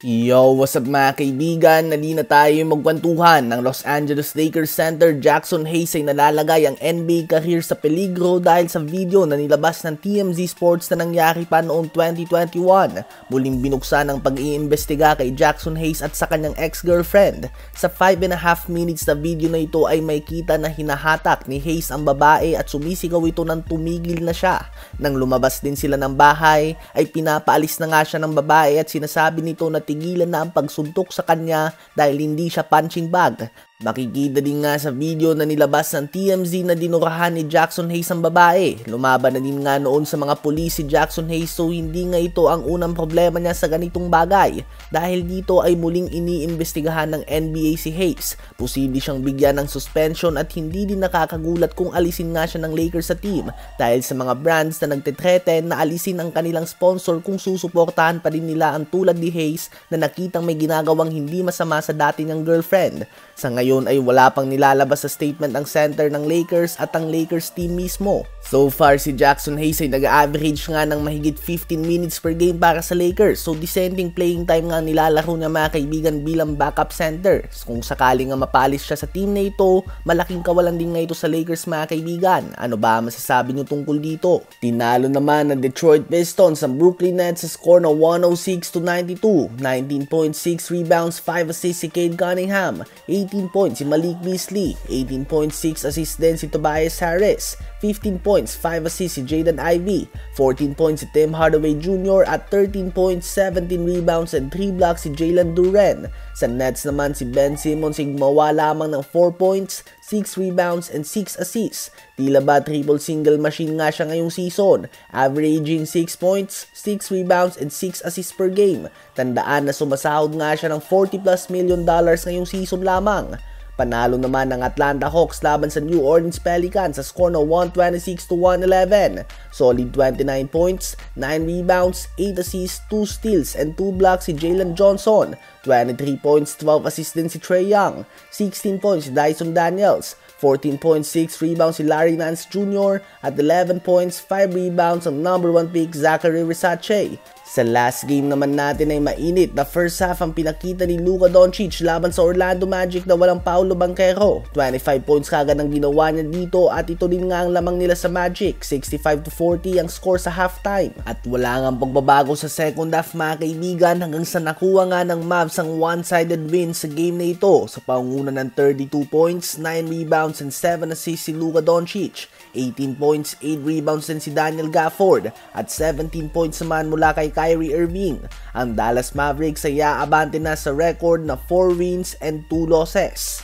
Yo, what's up mga kaibigan? Nali na tayo magkwentuhan ng Los Angeles Lakers center Jaxson Hayes ay nalalagay ang NBA career sa peligro dahil sa video na nilabas ng TMZ Sports na nangyari pa noong 2021. Muling binuksan ang pag-iimbestiga kay Jaxson Hayes at sa kanyang ex-girlfriend. Sa 5.5 minutes na video na ito ay may kita na hinahatak ni Hayes ang babae at sumisigaw ito nang tumigil na siya. Nang lumabas din sila ng bahay ay pinapaalis na nga siya ng babae at sinasabi nito na tigilan na ang pagsuntok sa kanya dahil hindi siya punching bag. Makikita din nga sa video na nilabas ng TMZ na dinurahan ni Jaxson Hayes ang babae. Lumaban na din nga noon sa mga pulis si Jaxson Hayes, so hindi nga ito ang unang problema niya sa ganitong bagay. Dahil dito ay muling iniimbestigahan ng NBA si Hayes. Posible siyang bigyan ng suspension at hindi din nakakagulat kung alisin nga siya ng Lakers sa team dahil sa mga brands na nagtitreten na alisin ang kanilang sponsor kung susuportahan pa din nila ang tulad ni Hayes na nakitang may ginagawang hindi masama sa dati niyang girlfriend. Sa ngayon ay wala pang nilalabas sa statement ang center ng Lakers at ang Lakers team mismo. So far si Jaxson Hayes ay nag-average nga ng mahigit 15 minutes per game para sa Lakers. So dissenting playing time nga nilalaro niya mga kaibigan bilang backup center. Kung sakaling nga mapalis siya sa team na ito, malaking kawalan din nga ito sa Lakers mga kaibigan. Ano ba masasabi niyo tungkol dito? Tinalo naman ng Detroit Pistons ang Brooklyn Nets sa score na 106-92. 19.6 rebounds, 5 assists si Cade Cunningham. 18 points si Malik Beasley, 18.6 assists din si Tobias Harris, 15 points, 5 assists si Jaden Ivey, 14 points si Tim Hardaway Jr. at 13 points, 17 rebounds and 3 blocks si Jalen Duren. Sa Nets naman si Ben Simmons ay gumawa lamang ng 4 points, 6 rebounds and 6 assists. Tila ba triple single machine nga siya ngayong season, averaging 6 points, 6 rebounds and 6 assists per game. Tandaan na sumasahod nga siya ng $40+ million ngayong season lamang. Panalo naman ng Atlanta Hawks laban sa New Orleans Pelicans sa score na 126-111. Solid 29 points, 9 rebounds, 8 assists, 2 steals, and 2 blocks si Jalen Johnson. 23 points, 12 assists din si Trae Young. 16 points si Dyson Daniels. 14.6 rebounds si Larry Nance Jr. at 11 points, 5 rebounds ang number 1 pick Zachary Versace. Sa last game naman natin ay mainit na first half ang pinakita ni Luka Doncic laban sa Orlando Magic na walang Paolo Banchero. 25 points kagad ang ginawa niya dito at ito din nga ang lamang nila sa Magic. 65-40 ang score sa halftime. At wala nga pagbabago sa second half mga kaibigan hanggang sa nakuha nga ng Mavs ang one-sided win sa game na ito sa pangunguna ng 32 points, 9 rebounds and 7 assists si Luka Doncic. 18 points, 8 rebounds din si Daniel Gafford at 17 points naman mula kay Kyrie Irving. Ang Dallas Mavericks ay aabante na sa record na 4 wins and 2 losses.